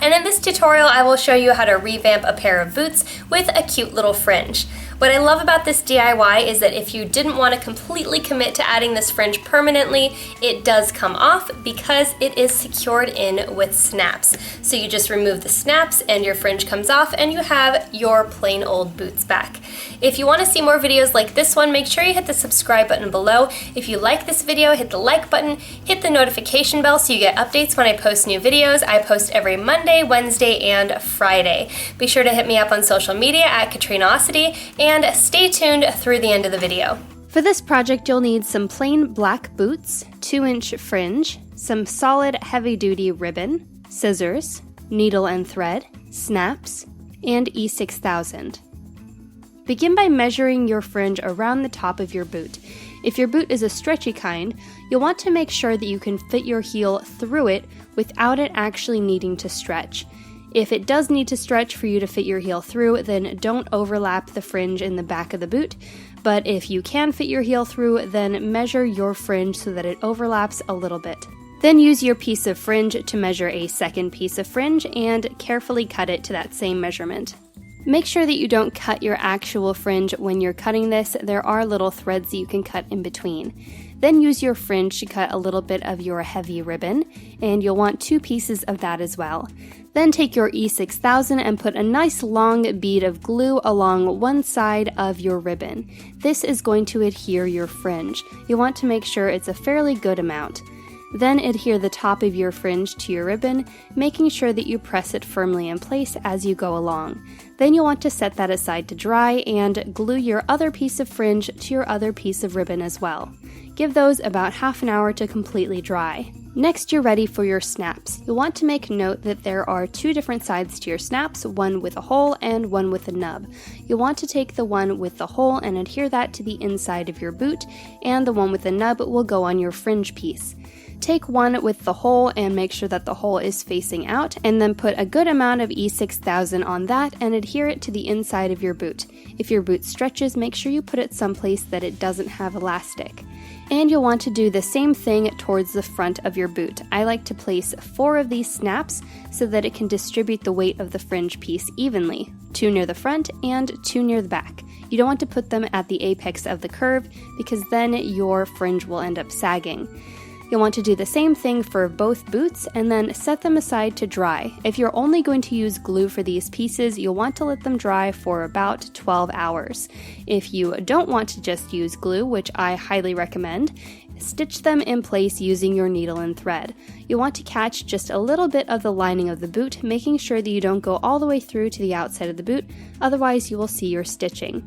and in this tutorial I will show you how to revamp a pair of boots with a cute little fringe. What I love about this DIY is that if you didn't want to completely commit to adding this fringe permanently, it does come off because it is secured in with snaps. So you just remove the snaps and your fringe comes off and you have your plain old boots back. If you want to see more videos like this one, make sure you hit the subscribe button below. If you like this video, hit the like button, hit the notification bell so you get updates when I post new videos. I post every Monday, Wednesday, and Friday. Be sure to hit me up on social media at Katrinaosity, and stay tuned through the end of the video. For this project, you'll need some plain black boots, 2-inch fringe, some solid heavy-duty ribbon, scissors, needle and thread, snaps, and E6000. Begin by measuring your fringe around the top of your boot. If your boot is a stretchy kind, you'll want to make sure that you can fit your heel through it without it actually needing to stretch. If it does need to stretch for you to fit your heel through, then don't overlap the fringe in the back of the boot. But if you can fit your heel through, then measure your fringe so that it overlaps a little bit. Then use your piece of fringe to measure a second piece of fringe and carefully cut it to that same measurement. Make sure that you don't cut your actual fringe when you're cutting this. There are little threads that you can cut in between. Then use your fringe to cut a little bit of your heavy ribbon, and you'll want 2 pieces of that as well. Then take your E6000 and put a nice long bead of glue along one side of your ribbon. This is going to adhere your fringe. You'll want to make sure it's a fairly good amount. Then adhere the top of your fringe to your ribbon, making sure that you press it firmly in place as you go along. Then you'll want to set that aside to dry and glue your other piece of fringe to your other piece of ribbon as well. Give those about half an hour to completely dry. Next, you're ready for your snaps. You'll want to make note that there are 2 different sides to your snaps, one with a hole and one with a nub. You'll want to take the one with the hole and adhere that to the inside of your boot, and the one with the nub will go on your fringe piece. Take one with the hole and make sure that the hole is facing out, and then put a good amount of E6000 on that and adhere it to the inside of your boot. If your boot stretches, make sure you put it someplace that it doesn't have elastic. And you'll want to do the same thing towards the front of your boot. I like to place 4 of these snaps so that it can distribute the weight of the fringe piece evenly, 2 near the front and 2 near the back. You don't want to put them at the apex of the curve because then your fringe will end up sagging. You'll want to do the same thing for both boots and then set them aside to dry. If you're only going to use glue for these pieces, you'll want to let them dry for about 12 hours. If you don't want to just use glue, which I highly recommend, stitch them in place using your needle and thread. You'll want to catch just a little bit of the lining of the boot, making sure that you don't go all the way through to the outside of the boot, otherwise you will see your stitching.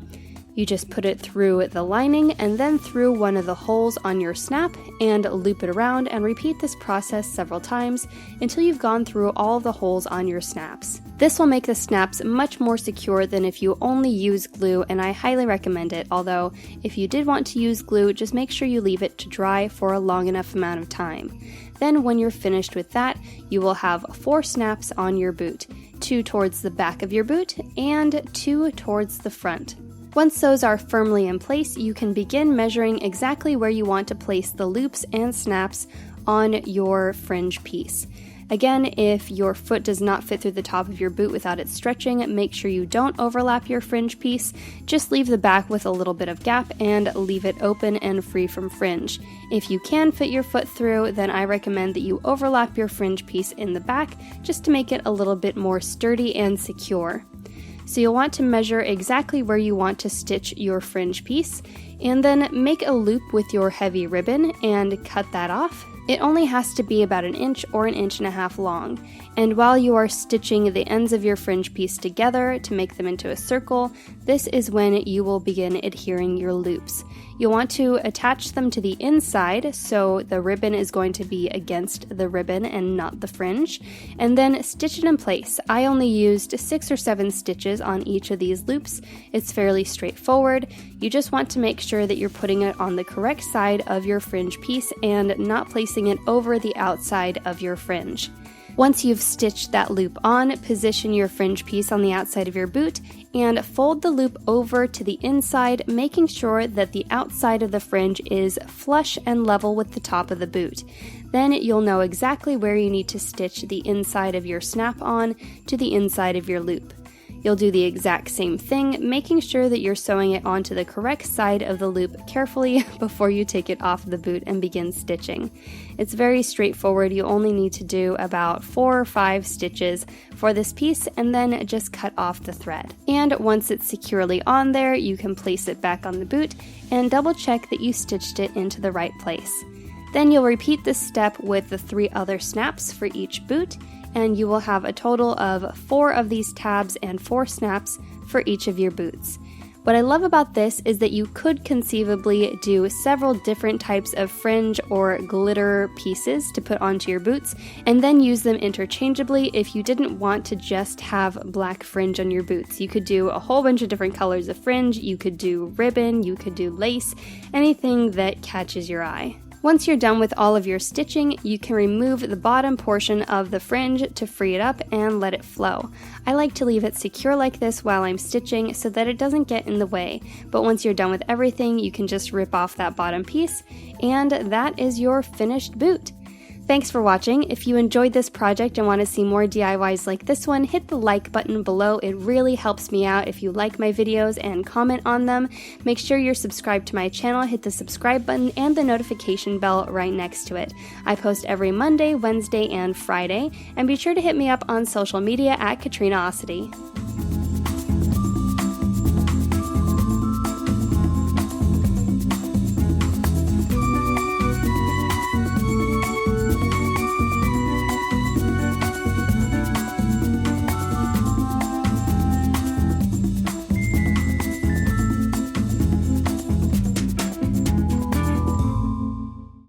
You just put it through the lining and then through one of the holes on your snap and loop it around, and repeat this process several times until you've gone through all of the holes on your snaps. This will make the snaps much more secure than if you only use glue, and I highly recommend it, although if you did want to use glue, just make sure you leave it to dry for a long enough amount of time. Then when you're finished with that, you will have 4 snaps on your boot, 2 towards the back of your boot and 2 towards the front. Once those are firmly in place, you can begin measuring exactly where you want to place the loops and snaps on your fringe piece. Again, if your foot does not fit through the top of your boot without it stretching, make sure you don't overlap your fringe piece. Just leave the back with a little bit of gap and leave it open and free from fringe. If you can fit your foot through, then I recommend that you overlap your fringe piece in the back just to make it a little bit more sturdy and secure. So you'll want to measure exactly where you want to stitch your fringe piece, and then make a loop with your heavy ribbon and cut that off. It only has to be about 1 inch or 1.5 inches long, and while you are stitching the ends of your fringe piece together to make them into a circle, this is when you will begin adhering your loops. You'll want to attach them to the inside, so the ribbon is going to be against the ribbon and not the fringe, and then stitch it in place. I only used 6 or 7 stitches on each of these loops. It's fairly straightforward. You just want to make sure that you're putting it on the correct side of your fringe piece and not placing it over the outside of your fringe. Once you've stitched that loop on, position your fringe piece on the outside of your boot and fold the loop over to the inside, making sure that the outside of the fringe is flush and level with the top of the boot. Then you'll know exactly where you need to stitch the inside of your snap-on to the inside of your loop. You'll do the exact same thing, making sure that you're sewing it onto the correct side of the loop carefully before you take it off the boot and begin stitching. It's very straightforward. You only need to do about 4 or 5 stitches for this piece and then just cut off the thread. And once it's securely on there, you can place it back on the boot and double check that you stitched it into the right place. Then you'll repeat this step with the 3 other snaps for each boot, and you will have a total of 4 of these tabs and 4 snaps for each of your boots. What I love about this is that you could conceivably do several different types of fringe or glitter pieces to put onto your boots, and then use them interchangeably if you didn't want to just have black fringe on your boots. You could do a whole bunch of different colors of fringe, you could do ribbon, you could do lace, anything that catches your eye. Once you're done with all of your stitching, you can remove the bottom portion of the fringe to free it up and let it flow. I like to leave it secure like this while I'm stitching so that it doesn't get in the way, but once you're done with everything, you can just rip off that bottom piece, and that is your finished boot. Thanks for watching. If you enjoyed this project and want to see more DIYs like this one, hit the like button below. It really helps me out if you like my videos and comment on them. Make sure you're subscribed to my channel, hit the subscribe button and the notification bell right next to it. I post every Monday, Wednesday, and Friday, and be sure to hit me up on social media at Katrinaosity.